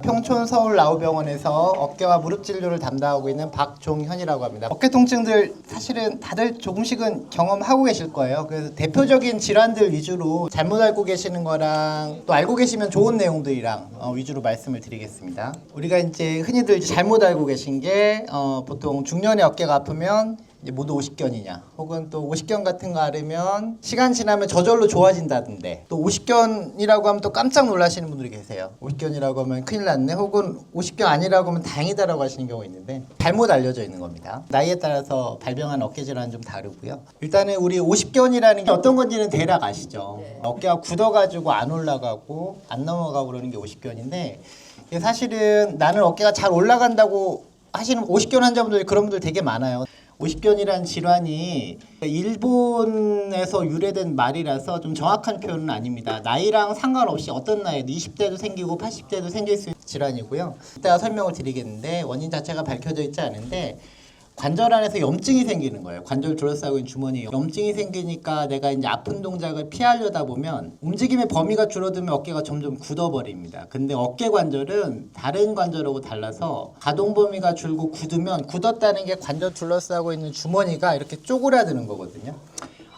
평촌 서울나우병원에서 어깨와 무릎 진료를 담당하고 있는 박종현이라고 합니다. 어깨 통증들 사실은 다들 조금씩은 경험하고 계실 거예요. 그래서 대표적인 질환들 위주로 잘못 알고 계시는 거랑 또 알고 계시면 좋은 내용들이랑 위주로 말씀을 드리겠습니다. 우리가 이제 흔히들 잘못 알고 계신 게 보통 중년의 어깨가 아프면 이제 모두 오십견이냐, 혹은 또 오십견 같은 거 앓으면 시간 지나면 저절로 좋아진다던데, 또 오십견이라고 하면 또 깜짝 놀라시는 분들이 계세요. 오십견이라고 하면 큰일 났네, 혹은 오십견 아니라고 하면 다행이다라고 하시는 경우가 있는데 잘못 알려져 있는 겁니다. 나이에 따라서 발병하는 어깨 질환은 좀 다르고요. 일단은 우리 오십견이라는 게 어떤 건지는 대략 아시죠? 어깨가 굳어가지고 안 올라가고 안 넘어가고 그러는 게 오십견인데, 사실은 나는 어깨가 잘 올라간다고 하시는 오십견 환자분들, 그런 분들 되게 많아요. 오십견이란 질환이 일본에서 유래된 말이라서 좀 정확한 표현은 아닙니다. 나이랑 상관없이 어떤 나이에도 20대도 생기고 80대도 생길 수 있는 질환이고요. 이따가 설명을 드리겠는데, 원인 자체가 밝혀져 있지 않은데 관절 안에서 염증이 생기는 거예요. 관절 둘러싸고 있는 주머니에 염증이 생기니까 내가 이제 아픈 동작을 피하려다 보면 움직임의 범위가 줄어들면 어깨가 점점 굳어버립니다. 근데 어깨 관절은 다른 관절하고 달라서 가동 범위가 줄고 굳으면, 굳었다는 게 관절 둘러싸고 있는 주머니가 이렇게 쪼그라드는 거거든요.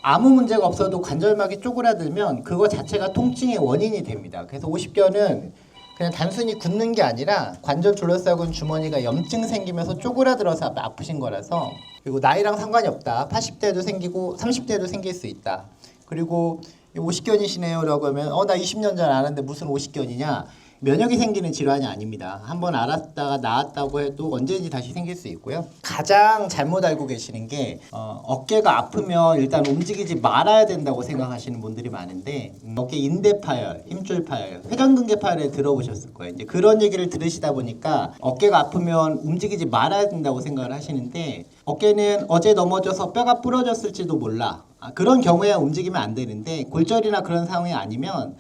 아무 문제가 없어도 관절막이 쪼그라들면 그거 자체가 통증의 원인이 됩니다. 그래서 오십견은 그냥 단순히 굳는 게 아니라 관절 둘러싸고 있는 주머니가 염증 생기면서 쪼그라들어서 아프신 거라서, 그리고 나이랑 상관이 없다. 80대도 생기고 30대도 생길 수 있다. 그리고 오십견이시네요 라고 하면 나 20년 전 알았는데 무슨 오십견이냐, 면역이 생기는 질환이 아닙니다. 한번 알았다가 나았다고 해도 언제든지 다시 생길 수 있고요. 가장 잘못 알고 계시는 게 어깨가 아프면 일단 움직이지 말아야 된다고 생각하시는 분들이 많은데, 어깨 인대 파열, 힘줄 파열, 회전근개 파열에 들어보셨을 거예요. 이제 그런 얘기를 들으시다 보니까 어깨가 아프면 움직이지 말아야 된다고 생각을 하시는데, 어깨는 어제 넘어져서 뼈가 부러졌을지도 몰라. 그런 경우에 움직이면 안 되는데, 골절이나 그런 상황이 아니면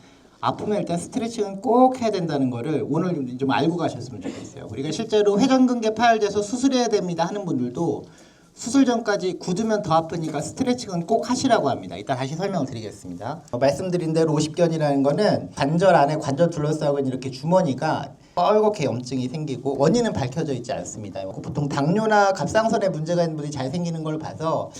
아프면 일단 스트레칭은 꼭 해야 된다는 거를 오늘 좀 알고 가셨으면 좋겠어요. 우리가 실제로 회전근개 파열돼서 수술해야 됩니다 하는 분들도 수술 전까지 굳으면 더 아프니까 스트레칭은 꼭 하시라고 합니다. 이따 다시 설명을 드리겠습니다. 말씀드린 대로 오십견이라는 거는 관절 안에 관절 둘러싸고 있는 이렇게 주머니가 뻘겋게 염증이 생기고 원인은 밝혀져 있지 않습니다. 보통 당뇨나 갑상선에 문제가 있는 분들이 잘 생기는 걸 봐서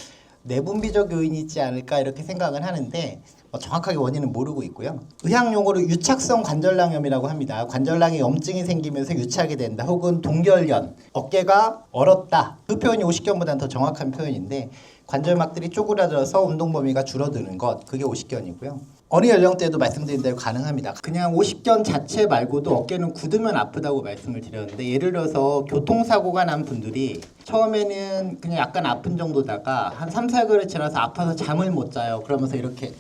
내분비적 요인이 있지 않을까 이렇게 생각은 하는데, 정확하게 원인은 모르고 있고요. 의학 용어로 유착성 관절낭염이라고 합니다. 관절낭에 염증이 생기면서 유착이 된다, 혹은 동결련, 어깨가 얼었다, 그 표현이 오십견보다는 더 정확한 표현인데, 관절막들이 쪼그라들어서 운동 범위가 줄어드는 것, 그게 오십견이고요. 어느 연령대도 말씀드린 대로 가능합니다. 그냥 오십견 자체 말고도 어깨는 굳으면 아프다고 말씀을 드렸는데, 예를 들어서 교통사고가 난 분들이 처음에는 그냥 약간 아픈 정도다가 한 3, 4개월이 지나서 아파서 잠을 못 자요. 그러면서 이렇게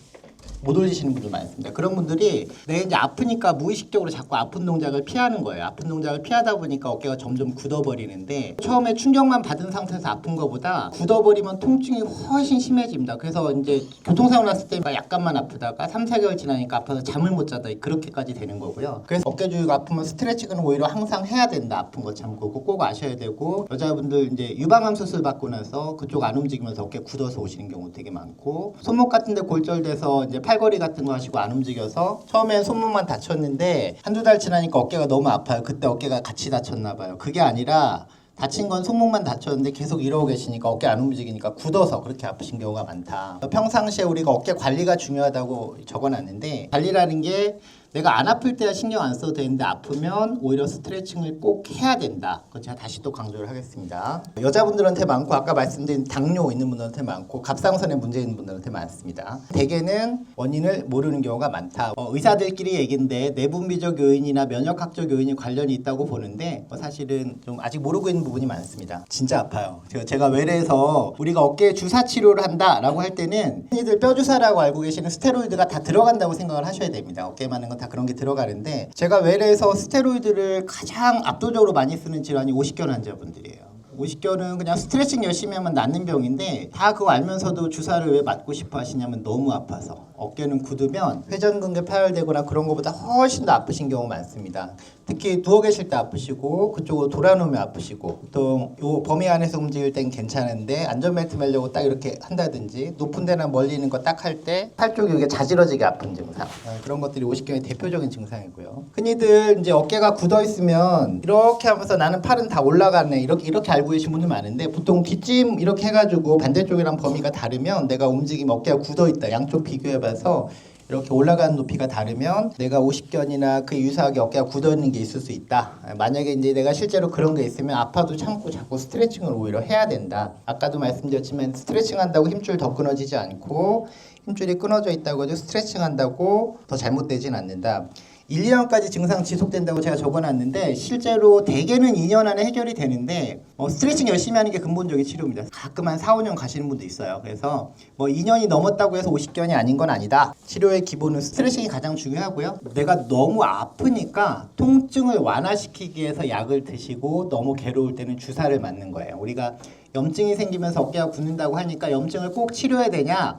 못 올리시는 분들 많습니다. 그런 분들이 내가 이제 아프니까 무의식적으로 자꾸 아픈 동작을 피하는 거예요. 아픈 동작을 피하다 보니까 어깨가 점점 굳어버리는데, 처음에 충격만 받은 상태에서 아픈 것보다 굳어버리면 통증이 훨씬 심해집니다. 그래서 이제 교통사고 났을 때 약간만 아프다가 3, 4개월 지나니까 아파서 잠을 못 자다, 그렇게까지 되는 거고요. 그래서 어깨 주위가 아프면 스트레칭은 오히려 항상 해야 된다. 아픈 거 참고 꼭 아셔야 되고, 여자분들 이제 유방암 수술 받고 나서 그쪽 안 움직이면서 어깨 굳어서 오시는 경우 되게 많고, 손목 같은 데 골절돼서 이제 팔걸이 같은 거 하시고 안 움직여서 처음엔 손목만 다쳤는데 한두 달 지나니까 어깨가 너무 아파요. 그때 어깨가 같이 다쳤나 봐요. 그게 아니라 다친 건 손목만 다쳤는데 계속 이러고 계시니까 어깨 안 움직이니까 굳어서 그렇게 아프신 경우가 많다. 평상시에 우리가 어깨 관리가 중요하다고 적어놨는데, 관리라는 게 내가 안 아플 때야 신경 안 써도 되는데 아프면 오히려 스트레칭을 꼭 해야 된다. 그거 제가 다시 또 강조를 하겠습니다. 여자분들한테 많고, 아까 말씀드린 당뇨 있는 분들한테 많고, 갑상선에 문제 있는 분들한테 많습니다. 대개는 원인을 모르는 경우가 많다. 의사들끼리 얘기인데 내분비적 요인이나 면역학적 요인이 관련이 있다고 보는데, 사실은 좀 아직 모르고 있는 부분이 많습니다. 진짜 아파요. 제가 외래에서 우리가 어깨 주사 치료를 한다라고 할 때는 흔히들 뼈 주사라고 알고 계시는 스테로이드가 다 들어간다고 생각을 하셔야 됩니다. 어깨 많은 건 다 그런 게 들어가는데, 제가 외래에서 스테로이드를 가장 압도적으로 많이 쓰는 질환이 오십견 환자분들이에요. 오십견은 그냥 스트레칭 열심히 하면 낫는 병인데, 다 그거 알면서도 주사를 왜 맞고 싶어 하시냐면 너무 아파서. 어깨는 굳으면 회전근개 파열되거나 그런 것보다 훨씬 더 아프신 경우 많습니다. 특히 누워 계실 때 아프시고 그쪽으로 돌아누우면 아프시고 보통 요 범위 안에서 움직일 땐 괜찮은데 안전벨트 매려고 딱 이렇게 한다든지 높은 데나 멀리 있는 거 딱 할 때 팔 쪽이 이게 자지러지게 아픈 증상, 그런 것들이 오십견의 대표적인 증상이고요. 흔히들 이제 어깨가 굳어 있으면 이렇게 하면서 나는 팔은 다 올라가네 이렇게 알고 계신 분들 많은데 보통 뒷짐 이렇게 해가지고 반대쪽이랑 범위가 다르면 내가 움직이면 어깨가 굳어 있다 양쪽 비교해봐서 이렇게 올라가는 높이가 다르면 내가 오십견이나 그 유사하게 어깨가 굳어 있는 게 있을 수 있다. 만약에 이제 내가 실제로 그런 게 있으면 아파도 참고 자꾸 스트레칭을 오히려 해야 된다. 아까도 말씀드렸지만 스트레칭 한다고 힘줄 더 끊어지지 않고 힘줄이 끊어져 있다고 해도 스트레칭 한다고 더 잘못되진 않는다. 1, 2년까지 증상 지속된다고 제가 적어놨는데 실제로 대개는 2년 안에 해결이 되는데 스트레칭 열심히 하는 게 근본적인 치료입니다. 가끔 한 4, 5년 가시는 분도 있어요. 그래서 2년이 넘었다고 해서 오십견이 아닌 건 아니다. 치료의 기본은 스트레칭이 가장 중요하고요. 내가 너무 아프니까 통증을 완화시키기 위해서 약을 드시고 너무 괴로울 때는 주사를 맞는 거예요. 우리가 염증이 생기면서 어깨가 붓는다고 하니까 염증을 꼭 치료해야 되냐?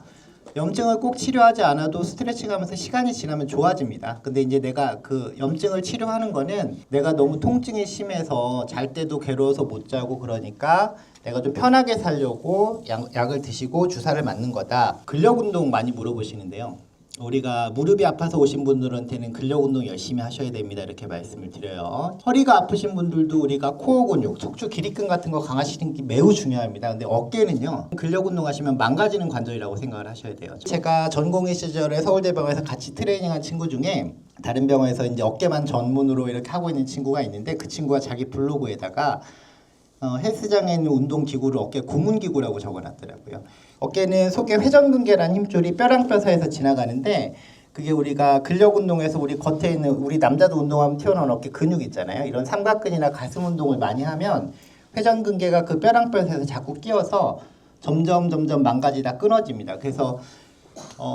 염증을 꼭 치료하지 않아도 스트레칭 하면서 시간이 지나면 좋아집니다. 근데 이제 내가 그 염증을 치료하는 거는 내가 너무 통증이 심해서 잘 때도 괴로워서 못 자고 그러니까 내가 좀 편하게 살려고 약을 드시고 주사를 맞는 거다. 근력 운동 많이 물어보시는데요. 우리가 무릎이 아파서 오신 분들한테는 근력 운동 열심히 하셔야 됩니다. 이렇게 말씀을 드려요. 허리가 아프신 분들도 우리가 코어 근육, 척추 기립근 같은 거 강화시키는 게 매우 중요합니다. 근데 어깨는요. 근력 운동 하시면 망가지는 관절이라고 생각을 하셔야 돼요. 제가 전공의 시절에 서울대병원에서 같이 트레이닝한 친구 중에 다른 병원에서 이제 어깨만 전문으로 이렇게 하고 있는 친구가 있는데 그 친구가 자기 블로그에다가 헬스장에 있는 운동기구를 어깨 고문기구라고 적어놨더라고요. 어깨는 속에 회전근개라는 힘줄이 뼈랑 뼈 사이에서 지나가는데 그게 우리가 근력 운동에서 우리 겉에 있는 우리 남자도 운동하면 튀어나온 어깨 근육 있잖아요. 이런 삼각근이나 가슴 운동을 많이 하면 회전근개가 그 뼈랑 뼈 사이에서 자꾸 끼어서 점점 망가지다 끊어집니다. 그래서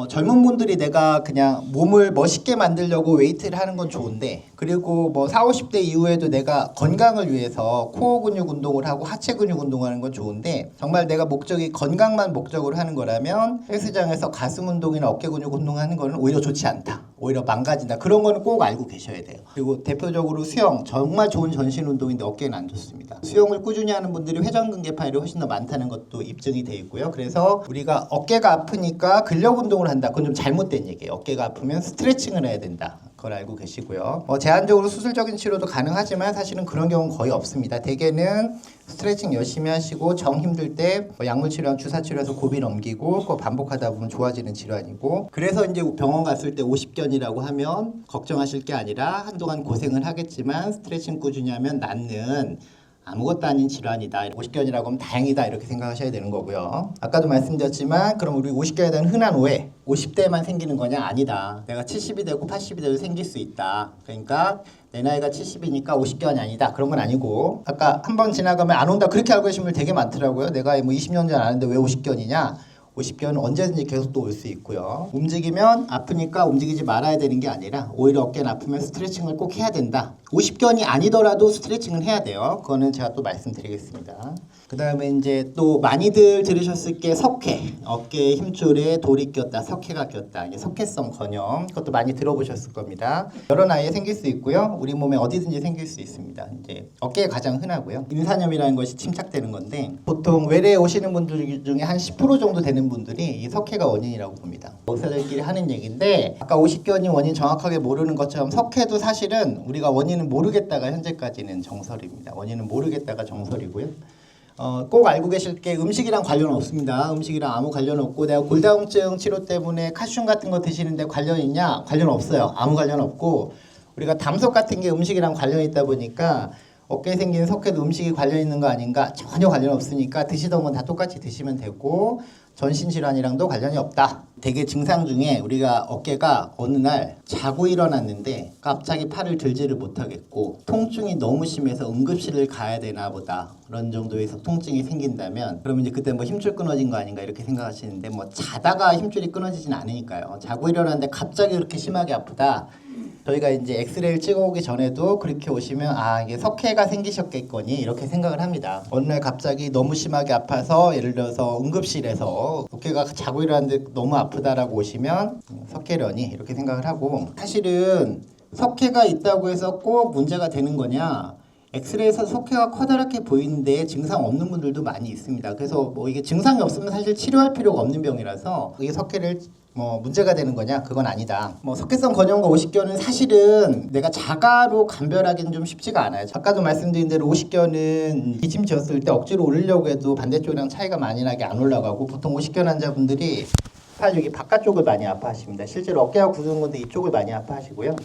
젊은 분들이 내가 그냥 몸을 멋있게 만들려고 웨이트를 하는 건 좋은데 그리고 40, 50대 이후에도 내가 건강을 위해서 코어 근육 운동을 하고 하체 근육 운동하는 건 좋은데 정말 내가 목적이 건강만 목적으로 하는 거라면 헬스장에서 가슴 운동이나 어깨 근육 운동하는 거는 오히려 좋지 않다. 오히려 망가진다. 그런 거는 꼭 알고 계셔야 돼요. 그리고 대표적으로 수영 정말 좋은 전신 운동인데 어깨는 안 좋습니다. 수영을 꾸준히 하는 분들이 회전근개 파열이 훨씬 더 많다는 것도 입증이 돼 있고요. 그래서 우리가 어깨가 아프니까 근력 운동을 한다. 그건 좀 잘못된 얘기예요. 어깨가 아프면 스트레칭을 해야 된다. 그걸 알고 계시고요. 제한적으로 수술적인 치료도 가능하지만 사실은 그런 경우는 거의 없습니다. 대개는 스트레칭 열심히 하시고 정 힘들 때 약물 치료랑 주사 치료해서 고비 넘기고 그거 반복하다 보면 좋아지는 질환이고 그래서 이제 병원 갔을 때 오십견이라고 하면 걱정하실 게 아니라 한동안 고생을 하겠지만 스트레칭 꾸준히 하면 낫는 아무것도 아닌 질환이다. 오십견이라고 하면 다행이다 이렇게 생각하셔야 되는 거고요. 아까도 말씀드렸지만 그럼 우리 오십견에 대한 흔한 오해 50대만 생기는 거냐? 아니다. 내가 70이 되고 80이 돼도 생길 수 있다. 그러니까 내 나이가 70이니까 오십견이 아니다. 그런 건 아니고 아까 한 번 지나가면 안 온다 그렇게 알고 계신 분들 되게 많더라고요. 내가 20년 전 아는데 왜 오십견이냐? 오십견은 언제든지 계속 또 올 수 있고요. 움직이면 아프니까 움직이지 말아야 되는 게 아니라 오히려 어깨는 아프면 스트레칭을 꼭 해야 된다. 오십견이 아니더라도 스트레칭은 해야 돼요. 그거는 제가 또 말씀드리겠습니다. 그 다음에 이제 또 많이들 들으셨을 게 석회, 어깨에 힘줄에 돌이 꼈다, 석회가 꼈다. 이게 석회성 건염, 그것도 많이 들어보셨을 겁니다. 여러 나이에 생길 수 있고요. 우리 몸에 어디든지 생길 수 있습니다. 이제 어깨에 가장 흔하고요. 인산염이라는 것이 침착되는 건데 보통 외래에 오시는 분들 중에 한 10% 정도 되는 분들이 이 석회가 원인이라고 봅니다. 의사들끼리 하는 얘기인데 아까 오십견이 원인 정확하게 모르는 것처럼 석회도 사실은 우리가 원인은 모르겠다가 현재까지는 정설입니다. 원인은 모르겠다가 정설이고요. 꼭 알고 계실 게 음식이랑 관련 없습니다. 음식이랑 아무 관련 없고 내가 골다공증 치료 때문에 칼슘 같은 거 드시는데 관련 있냐? 관련 없어요. 아무 관련 없고 우리가 담석 같은 게 음식이랑 관련이 있다 보니까 어깨에 생기는 석회도 음식이 관련 있는 거 아닌가? 전혀 관련 없으니까 드시던 건 다 똑같이 드시면 되고 전신질환이랑도 관련이 없다. 대개 증상 중에 우리가 어깨가 어느 날 자고 일어났는데 갑자기 팔을 들지를 못하겠고 통증이 너무 심해서 응급실을 가야 되나 보다 그런 정도에서 통증이 생긴다면 그러면 이제 그때 힘줄 끊어진 거 아닌가 이렇게 생각하시는데 자다가 힘줄이 끊어지진 않으니까요. 자고 일어났는데 갑자기 그렇게 심하게 아프다. 저희가 이제 엑스레이를 찍어오기 전에도 그렇게 오시면 아 이게 석회가 생기셨겠거니 이렇게 생각을 합니다. 어느 날 갑자기 너무 심하게 아파서 예를 들어서 응급실에서 어깨가 자고 일어났는데 너무 아프다라고 오시면 석회려니 이렇게 생각을 하고, 사실은 석회가 있다고 해서 꼭 문제가 되는 거냐? 엑스레이에서 석회가 커다랗게 보이는데 증상 없는 분들도 많이 있습니다. 그래서 뭐 이게 증상이 없으면 사실 치료할 필요가 없는 병이라서 이게 석회를 뭐 문제가 되는 거냐? 그건 아니다. 뭐 석회성 건염과 오십견은 사실은 내가 자가로 감별하기는 좀 쉽지가 않아요. 아까도 말씀드린 대로 오십견은 기침 지었을 때 억지로 올리려고 해도 반대쪽이랑 차이가 많이 나게 안 올라가고, 보통 오십견 환자분들이 팔 여기 바깥쪽을 많이 아파하십니다. 실제로 어깨가 굳은 건데 이쪽을 많이 아파하시고요.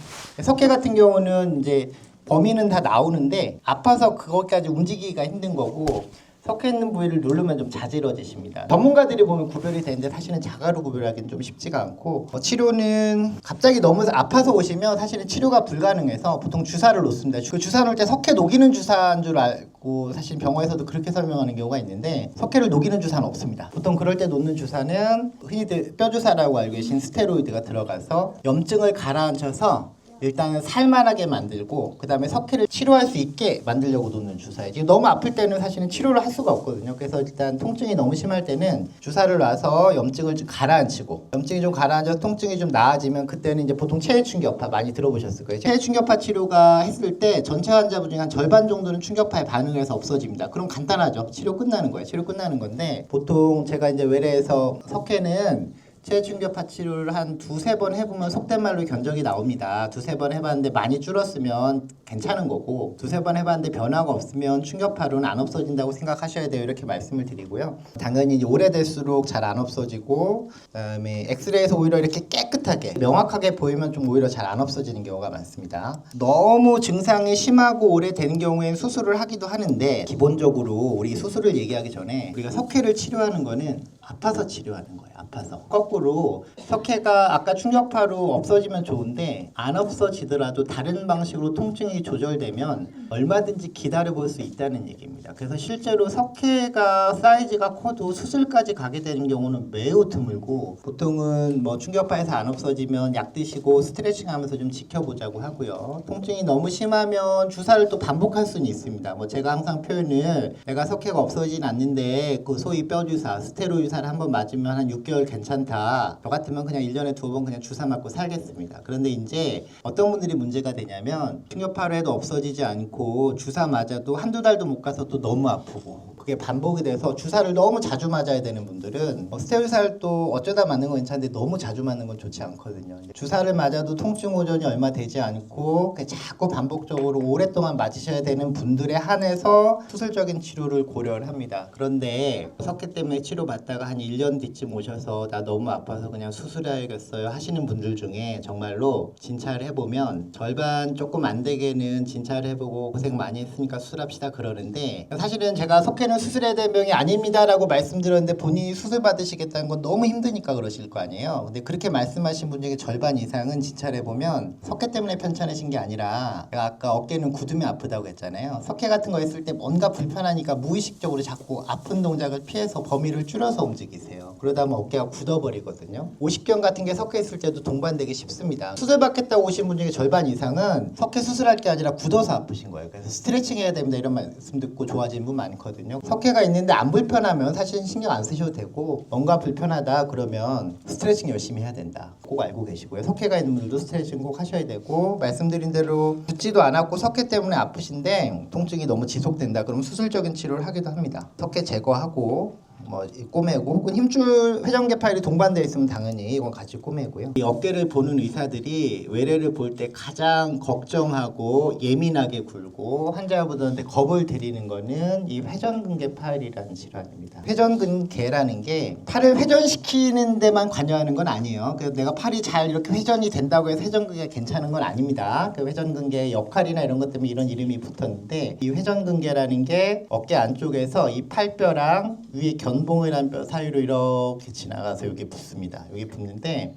석회 같은 경우는 이제 범위는 다 나오는데 아파서 그것까지 움직이기가 힘든 거고, 석회 있는 부위를 누르면 좀 자지러지십니다. 전문가들이 보면 구별이 되는데 사실은 자가로 구별하기는 좀 쉽지가 않고, 치료는 갑자기 너무 아파서 오시면 사실은 치료가 불가능해서 보통 주사를 놓습니다. 그 주사 놓을 때 석회 녹이는 주사인 줄 알고 사실 병원에서도 그렇게 설명하는 경우가 있는데, 석회를 녹이는 주사는 없습니다. 보통 그럴 때 놓는 주사는 흔히들 뼈주사라고 알고 계신 스테로이드가 들어가서 염증을 가라앉혀서 일단은 살만하게 만들고 그 다음에 석회를 치료할 수 있게 만들려고 놓는 주사예요. 지금 너무 아플 때는 사실은 치료를 할 수가 없거든요. 그래서 일단 통증이 너무 심할 때는 주사를 놔서 염증을 좀 가라앉히고, 염증이 좀 가라앉아서 통증이 좀 나아지면 그때는 이제 보통 체외충격파 많이 들어보셨을 거예요. 체외충격파 치료가 했을 때 전체 환자분 중에 한 절반 정도는 충격파에 반응을 해서 없어집니다. 그럼 간단하죠. 치료 끝나는 거예요. 치료 끝나는 건데, 보통 제가 이제 외래에서 석회는 체외충격파 치료를 한 두세 번 해보면 속된 말로 견적이 나옵니다. 두세 번 해봤는데 많이 줄었으면 괜찮은 거고, 두세 번 해봤는데 변화가 없으면 충격파로는 안 없어진다고 생각하셔야 돼요. 이렇게 말씀을 드리고요. 당연히 오래될수록 잘 안 없어지고, 그다음에 엑스레이에서 오히려 이렇게 깨끗하게 명확하게 보이면 좀 오히려 잘 안 없어지는 경우가 많습니다. 너무 증상이 심하고 오래되는 경우에는 수술을 하기도 하는데, 기본적으로 우리 수술을 얘기하기 전에 우리가 석회를 치료하는 거는 아파서 치료하는 거예요. 아파서. 거꾸로 석회가 아까 충격파로 없어지면 좋은데 안 없어지더라도 다른 방식으로 통증이 조절되면 얼마든지 기다려볼 수 있다는 얘기입니다. 그래서 실제로 석회가 사이즈가 커도 수술까지 가게 되는 경우는 매우 드물고, 보통은 뭐 충격파에서 안 없어지면 약 드시고 스트레칭 하면서 좀 지켜보자고 하고요. 통증이 너무 심하면 주사를 또 반복할 수는 있습니다. 뭐 제가 항상 표현을, 내가 석회가 없어지진 않는데 그 소위 뼈주사, 스테로id 주사를 한번 맞으면 한 6개월 괜찮다. 저 같으면 그냥 1년에 2번 그냥 주사 맞고 살겠습니다. 그런데 이제 어떤 분들이 문제가 되냐면, 충격파로 해도 없어지지 않고 주사 맞아도 한두 달도 못 가서 또 너무 아프고, 그게 반복이 돼서 주사를 너무 자주 맞아야 되는 분들은 스테로이드 주사를 또 어쩌다 맞는 건 괜찮은데 너무 자주 맞는 건 좋지 않거든요. 주사를 맞아도 통증 호전이 얼마 되지 않고 자꾸 반복적으로 오랫동안 맞으셔야 되는 분들에 한해서 수술적인 치료를 고려를 합니다. 그런데 석회 때문에 치료받다가 한 1년 뒤쯤 오셔서 나 너무 아파서 그냥 수술해야겠어요 하시는 분들 중에 정말로 진찰을 해보면 절반 조금 안 되게는 진찰을 해보고 고생 많이 했으니까 수술합시다 그러는데, 사실은 제가 석회는 수술해야 되는 병이 아닙니다라고 말씀드렸는데 본인이 수술 받으시겠다는 건 너무 힘드니까 그러실 거 아니에요. 근데 그렇게 말씀하신 분 중에 절반 이상은 진찰해보면 석회 때문에 편찮으신 게 아니라, 제가 아까 어깨는 굳으면 아프다고 했잖아요. 석회 같은 거 했을 때 뭔가 불편하니까 무의식적으로 자꾸 아픈 동작을 피해서 범위를 줄여서 움직이세요. 그러다 보면 어깨가 굳어버리거든요. 오십견 같은 게 석회 있을 때도 동반되기 쉽습니다. 수술 받겠다고 오신 분 중에 절반 이상은 석회 수술할 게 아니라 굳어서 아프신 거예요. 그래서 스트레칭 해야 됩니다 이런 말씀 듣고 좋아지는 분 많거든요. 석회가 있는데 안 불편하면 사실 신경 안 쓰셔도 되고, 뭔가 불편하다 그러면 스트레칭 열심히 해야 된다 꼭 알고 계시고요. 석회가 있는 분들도 스트레칭 꼭 하셔야 되고, 말씀드린 대로 붓지도 않았고 석회 때문에 아프신데 통증이 너무 지속된다 그러면 수술적인 치료를 하기도 합니다. 석회 제거하고 뭐 꼬매고, 혹은 힘줄 회전계 파일이 동반되어 있으면 당연히 이건 같이 꼬매고요. 이 어깨를 보는 의사들이 외래를 볼 때 가장 걱정하고 예민하게 굴고 환자분들한테 겁을 들이는 거는 이 회전근개 파일이라는 질환입니다. 회전근개라는 게 팔을 회전시키는 데만 관여하는 건 아니에요. 그래서 내가 팔이 잘 이렇게 회전이 된다고 해서 회전근개가 괜찮은 건 아닙니다. 그 회전근개의 역할이나 이런 것 때문에 이런 이름이 붙었는데, 이 회전근개라는 게 어깨 안쪽에서 이 팔뼈랑 위에 견봉이라는 뼈 사이로 이렇게 지나가서 여기 붙습니다. 여기 붙는데,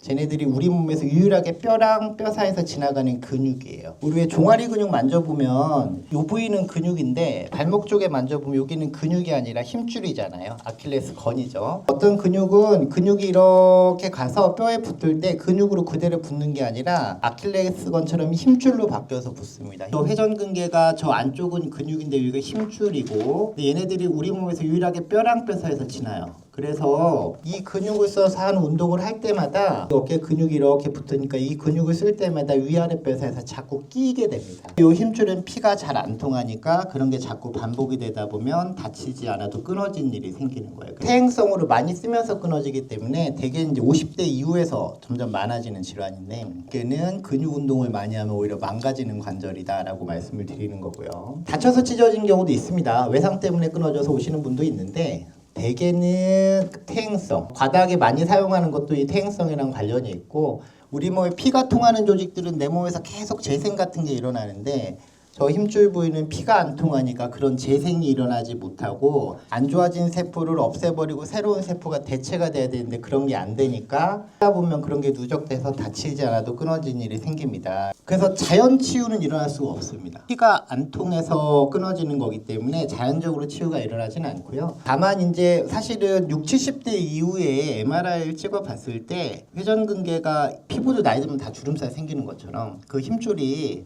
쟤네들이 우리 몸에서 유일하게 뼈랑 뼈 사이에서 지나가는 근육이에요. 우리의 종아리 근육 만져보면 이 부위는 근육인데 발목 쪽에 만져보면 여기는 근육이 아니라 힘줄이잖아요. 아킬레스 건이죠. 어떤 근육은 근육이 이렇게 가서 뼈에 붙을 때 근육으로 그대로 붙는 게 아니라 아킬레스 건처럼 힘줄로 바뀌어서 붙습니다. 저 회전근개가 저 안쪽은 근육인데 여기가 힘줄이고 얘네들이 우리 몸에서 유일하게 뼈랑 뼈 사이에서 지나요. 그래서 이 근육을 써서 하는 운동을 할 때마다 어깨 근육이 이렇게 붙으니까 이 근육을 쓸 때마다 위아래 뼈 사이에서 자꾸 끼게 됩니다. 이 힘줄은 피가 잘 안 통하니까 그런 게 자꾸 반복이 되다 보면 다치지 않아도 끊어진 일이 생기는 거예요. 퇴행성으로 많이 쓰면서 끊어지기 때문에 대개 이제 50대 이후에서 점점 많아지는 질환인데 이게는 근육 운동을 많이 하면 오히려 망가지는 관절이다라고 말씀을 드리는 거고요. 다쳐서 찢어진 경우도 있습니다. 외상 때문에 끊어져서 오시는 분도 있는데 대개는 퇴행성, 과다하게 많이 사용하는 것도 이 퇴행성이랑 관련이 있고 우리 몸에 피가 통하는 조직들은 내 몸에서 계속 재생 같은 게 일어나는데 저 힘줄 부위는 피가 안 통하니까 그런 재생이 일어나지 못하고 안 좋아진 세포를 없애버리고 새로운 세포가 대체가 돼야 되는데 그런 게 안 되니까 하다 보면 그런 게 누적돼서 다치지 않아도 끊어진 일이 생깁니다. 그래서 자연 치유는 일어날 수가 없습니다. 피가 안 통해서 끊어지는 거기 때문에 자연적으로 치유가 일어나지는 않고요. 다만 이제 사실은 60, 70대 이후에 MRI를 찍어봤을 때 회전근개가 피부도 나이 들면 다 주름살 생기는 것처럼 그 힘줄이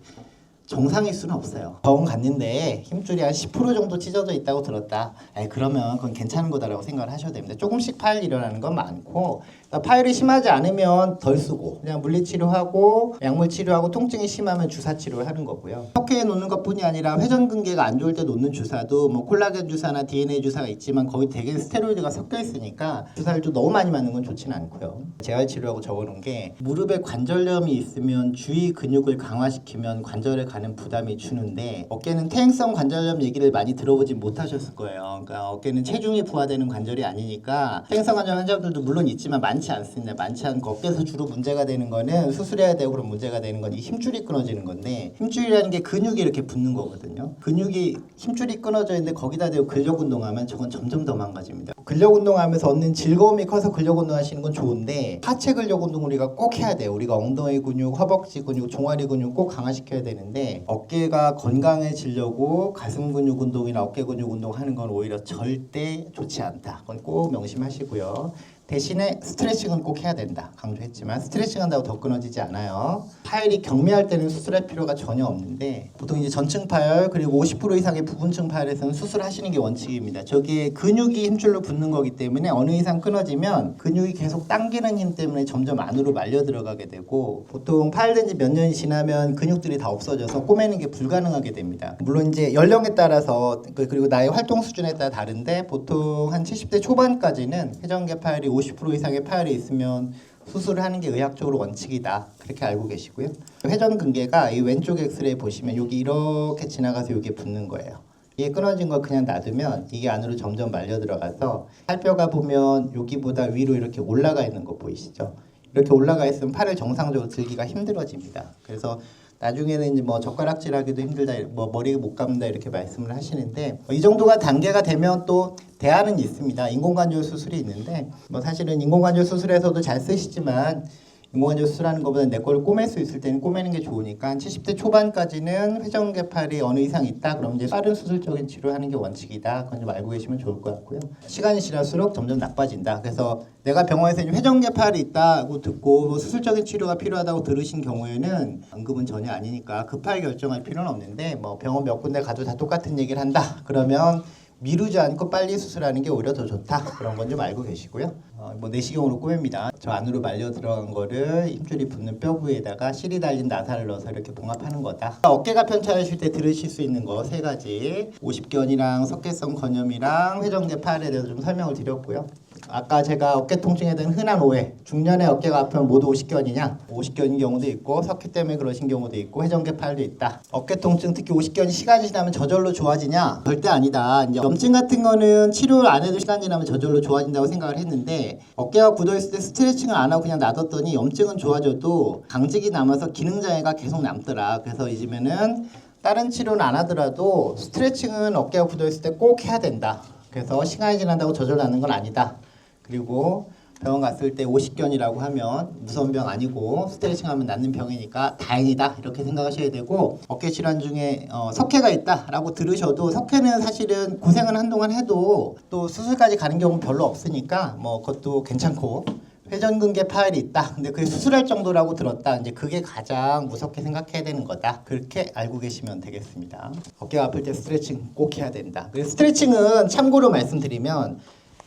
정상일 수는 없어요. 병원 갔는데 힘줄이 한 10% 정도 찢어져 있다고 들었다. 그러면 그건 괜찮은 거다라고 생각을 하셔야 됩니다. 조금씩 파열 일어나는 건 많고 파열이 심하지 않으면 덜 쓰고 그냥 물리치료하고 약물치료하고 통증이 심하면 주사치료를 하는 거고요. 석회에 놓는 것뿐이 아니라 회전근개가 안 좋을 때 놓는 주사도 뭐 콜라겐 주사나 DNA 주사가 있지만 거의 대개 스테로이드가 섞여 있으니까 주사를 좀 너무 많이 맞는 건 좋지는 않고요. 재활치료하고 적어놓은 게 무릎에 관절염이 있으면 주위 근육을 강화시키면 관절에 가는 부담이 주는데 어깨는 퇴행성 관절염 얘기를 많이 들어보진 못하셨을 거예요. 그러니까 어깨는 체중이 부하되는 관절이 아니니까 퇴행성 관절 환자들도 물론 있지만 많지 않습니다. 많지 않고 어깨에서 주로 문제가 되는 거는 수술해야 되고 그럼 문제가 되는 건 이 힘줄이 끊어지는 건데 힘줄이라는 게 근육이 이렇게 붙는 거거든요. 근육이 힘줄이 끊어져 있는데 거기다 대고 근력 운동하면 저건 점점 더 망가집니다. 근력 운동하면서 얻는 즐거움이 커서 근력 운동하시는 건 좋은데 하체 근력 운동을 우리가 꼭 해야 돼요. 우리가 엉덩이 근육, 허벅지 근육, 종아리 근육 꼭 강화시켜야 되는데 어깨가 건강해지려고 가슴 근육 운동이나 어깨 근육 운동하는 건 오히려 절대 좋지 않다. 그건 꼭 명심하시고요. 대신에 스트레칭은 꼭 해야 된다. 강조했지만 스트레칭 한다고 더 끊어지지 않아요. 파열이 경미할 때는 수술할 필요가 전혀 없는데 보통 이제 전층 파열 그리고 50% 이상의 부분층 파열에서는 수술하시는 게 원칙입니다. 저기에 근육이 힘줄로 붙는 거기 때문에 어느 이상 끊어지면 근육이 계속 당기는 힘 때문에 점점 안으로 말려 들어가게 되고 보통 파열된 지 몇 년이 지나면 근육들이 다 없어져서 꼬매는 게 불가능하게 됩니다. 물론 이제 연령에 따라서 그리고 나의 활동 수준에 따라 다른데 보통 한 70대 초반까지는 회전근개 파열이 50% 이상의 파열이 있으면 수술을 하는 게 의학적으로 원칙이다. 그렇게 알고 계시고요. 회전근개가 이 왼쪽 엑스레이 보시면 여기 이렇게 지나가서 여기에 붙는 거예요. 이게 끊어진 걸 그냥 놔두면 이게 안으로 점점 말려 들어가서 팔뼈가 보면 여기보다 위로 이렇게 올라가 있는 거 보이시죠? 이렇게 올라가 있으면 팔을 정상적으로 들기가 힘들어집니다. 그래서 나중에는 이제 뭐 젓가락질하기도 힘들다, 뭐 머리 못 감는다 이렇게 말씀을 하시는데 이 정도가 단계가 되면 또 대안은 있습니다. 인공관절 수술이 있는데 뭐 사실은 인공관절 수술에서도 잘 쓰시지만 인공관절 수술하는 것보다 내 거를 꼬맬 수 있을 때는 꼬매는 게 좋으니까 70대 초반까지는 회전근개 파열이 어느 이상 있다 그럼 이제 빠른 수술적인 치료하는 게 원칙이다. 그건 좀 알고 계시면 좋을 것 같고요. 시간이 지날수록 점점 나빠진다. 그래서 내가 병원에서 회전근개 파열이 있다고 듣고 뭐 수술적인 치료가 필요하다고 들으신 경우에는 응급은 전혀 아니니까 급하게 결정할 필요는 없는데 뭐 병원 몇 군데 가도 다 똑같은 얘기를 한다. 그러면 미루지 않고 빨리 수술하는 게 오히려 더 좋다. 그런 건 좀 알고 계시고요. 뭐 내시경으로 꼬맵니다. 저 안으로 말려 들어간 거를 힘줄이 붙는 뼈 부위에다가 실이 달린 나사를 넣어서 이렇게 봉합하는 거다. 어깨가 편차하실 때 들으실 수 있는 거 세 가지. 오십견이랑 석회성 건염이랑 회전근개 파열에 대해서 좀 설명을 드렸고요. 아까 제가 어깨 통증에 대한 흔한 오해, 중년에 어깨가 아프면 모두 오십견이냐? 오십견인 경우도 있고 석회 때문에 그러신 경우도 있고 회전근개 파열도 있다. 어깨 통증 특히 오십견이 시간이 지나면 저절로 좋아지냐? 절대 아니다. 이제 염증 같은 거는 치료를 안 해도 시간 지나면 저절로 좋아진다고 생각을 했는데 어깨가 굳어있을 때 스트레칭을 안 하고 그냥 놔뒀더니 염증은 좋아져도 강직이 남아서 기능장애가 계속 남더라. 그래서 이제면은 다른 치료는 안 하더라도 스트레칭은 어깨가 굳어있을 때 꼭 해야 된다. 그래서 시간이 지난다고 저절로 하는 건 아니다. 그리고 병원 갔을 때 오십견이라고 하면 무서운 병 아니고 스트레칭하면 낫는 병이니까 다행이다 이렇게 생각하셔야 되고, 어깨 질환 중에 석회가 있다라고 들으셔도 석회는 사실은 고생은 한동안 해도 또 수술까지 가는 경우는 별로 없으니까 뭐 그것도 괜찮고, 회전근개 파열이 있다. 근데 그게 수술할 정도라고 들었다. 이제 그게 가장 무섭게 생각해야 되는 거다. 그렇게 알고 계시면 되겠습니다. 어깨가 아플 때 스트레칭 꼭 해야 된다. 그래서 스트레칭은 참고로 말씀드리면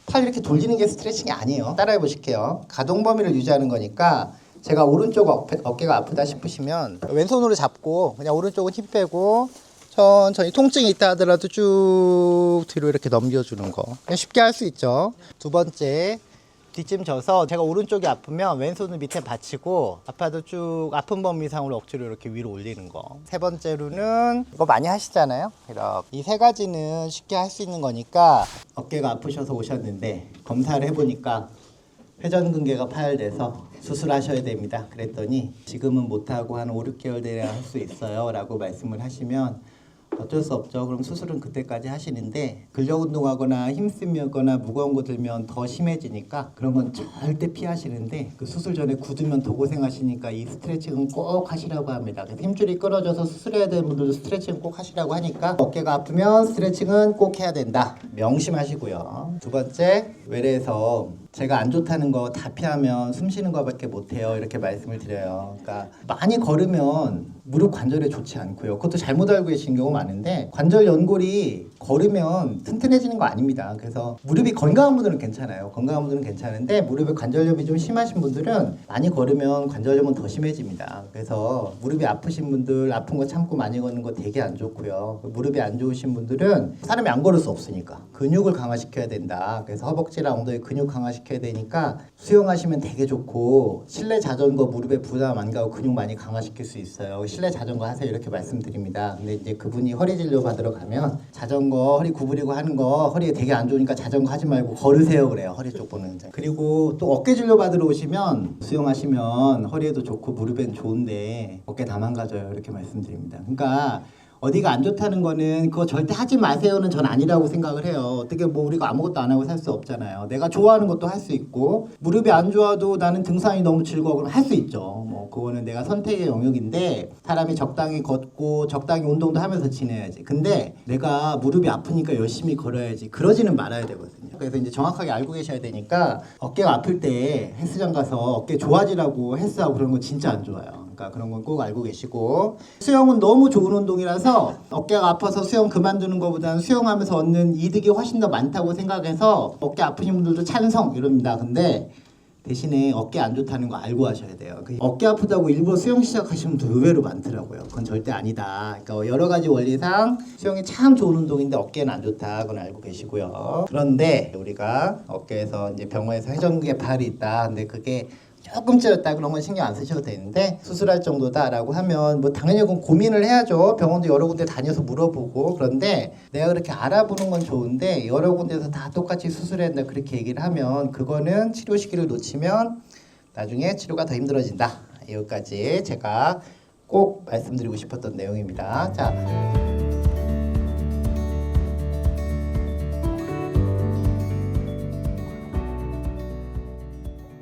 팔 이렇게 돌리는 게 스트레칭이 아니에요. 따라해 보실게요. 가동 범위를 유지하는 거니까 제가 오른쪽 어깨가 아프다 싶으시면 왼손으로 잡고 그냥 오른쪽은 힘 빼고 천천히, 통증이 있다 하더라도 쭉 뒤로 이렇게 넘겨주는 거. 그냥 쉽게 할 수 있죠. 두 번째, 뒷짐 져서 제가 오른쪽이 아프면 왼손을 밑에 받치고 아파도 쭉 아픈 범위 이상으로 억지로 이렇게 위로 올리는 거. 세 번째로는 이거 많이 하시잖아요. 이렇게 이 세 가지는 쉽게 할 수 있는 거니까, 어깨가 아프셔서 오셨는데 검사를 해보니까 회전근개가 파열돼서 수술하셔야 됩니다. 그랬더니 지금은 못하고 한 5, 6개월 돼야 할 수 있어요 라고 말씀을 하시면 어쩔 수 없죠. 그럼 수술은 그때까지 하시는데, 근력 운동하거나 힘쓰거나 무거운 거 들면 더 심해지니까 그런 건 절대 피하시는데, 그 수술 전에 굳으면 더 고생하시니까 이 스트레칭은 꼭 하시라고 합니다. 그래서 힘줄이 끊어져서 수술해야 되는 분들도 스트레칭 꼭 하시라고 하니까 어깨가 아프면 스트레칭은 꼭 해야 된다. 명심하시고요. 두 번째, 외래에서 제가 안 좋다는 거 다 피하면 숨 쉬는 거밖에 못해요 이렇게 말씀을 드려요. 그러니까 많이 걸으면 무릎 관절에 좋지 않고요. 그것도 잘못 알고 계신 경우 많은데, 관절 연골이 걸으면 튼튼해지는 거 아닙니다. 그래서 무릎이 건강한 분들은 괜찮아요. 건강한 분들은 괜찮은데 무릎에 관절염이 좀 심하신 분들은 많이 걸으면 관절염은 더 심해집니다. 그래서 무릎이 아프신 분들, 아픈 거 참고 많이 걷는 거 되게 안 좋고요. 무릎이 안 좋으신 분들은 사람이 안 걸을 수 없으니까 근육을 강화시켜야 된다. 그래서 허벅지랑 엉덩이 근육 강화시켜야 되니까 수영하시면 되게 좋고, 실내 자전거 무릎에 부담 안 가고 근육 많이 강화시킬 수 있어요. 실내 자전거 하세요 이렇게 말씀드립니다. 근데 이제 그분이 허리 진료 받으러 가면 자전거 허리 구부리고 하는 거 허리에 되게 안 좋으니까 자전거 하지 말고 걸으세요 그래요. 허리 쪽 보는. 그리고 또 어깨 진료 받으러 오시면 수영하시면 허리에도 좋고 무릎엔 좋은데 어깨 다 망가져요 이렇게 말씀드립니다. 그러니까 어디가 안 좋다는 거는 그거 절대 하지 마세요는 전 아니라고 생각을 해요. 어떻게 뭐 우리가 아무것도 안 하고 살 수 없잖아요. 내가 좋아하는 것도 할 수 있고, 무릎이 안 좋아도 나는 등산이 너무 즐거워 그럼 할 수 있죠. 뭐 그거는 내가 선택의 영역인데, 사람이 적당히 걷고 적당히 운동도 하면서 지내야지. 근데 내가 무릎이 아프니까 열심히 걸어야지 그러지는 말아야 되거든요. 그래서 이제 정확하게 알고 계셔야 되니까, 어깨가 아플 때 헬스장 가서 어깨 좋아지라고 헬스하고 그런 거 진짜 안 좋아요. 그러니까 그런 건 꼭 알고 계시고, 수영은 너무 좋은 운동이라서 어깨가 아파서 수영 그만두는 것보다는 수영하면서 얻는 이득이 훨씬 더 많다고 생각해서 어깨 아프신 분들도 찬성 이럽니다. 근데 대신에 어깨 안 좋다는 거 알고 하셔야 돼요. 어깨 아프다고 일부러 수영 시작하시는 분도 의외로 많더라고요. 그건 절대 아니다. 그러니까 여러 가지 원리상 수영이 참 좋은 운동인데 어깨는 안 좋다. 그건 알고 계시고요. 그런데 우리가 어깨에서 이제 병원에서 회전근개 파열이 있다. 근데 그게 조금 찌렸다 그런 건 신경 안 쓰셔도 되는데, 수술할 정도다라고 하면 뭐 당연히 그건 고민을 해야죠. 병원도 여러 군데 다녀서 물어보고. 그런데 내가 그렇게 알아보는 건 좋은데 여러 군데서 다 똑같이 수술해야 된다 그렇게 얘기를 하면 그거는 치료 시기를 놓치면 나중에 치료가 더 힘들어진다. 여기까지 제가 꼭 말씀드리고 싶었던 내용입니다. 자.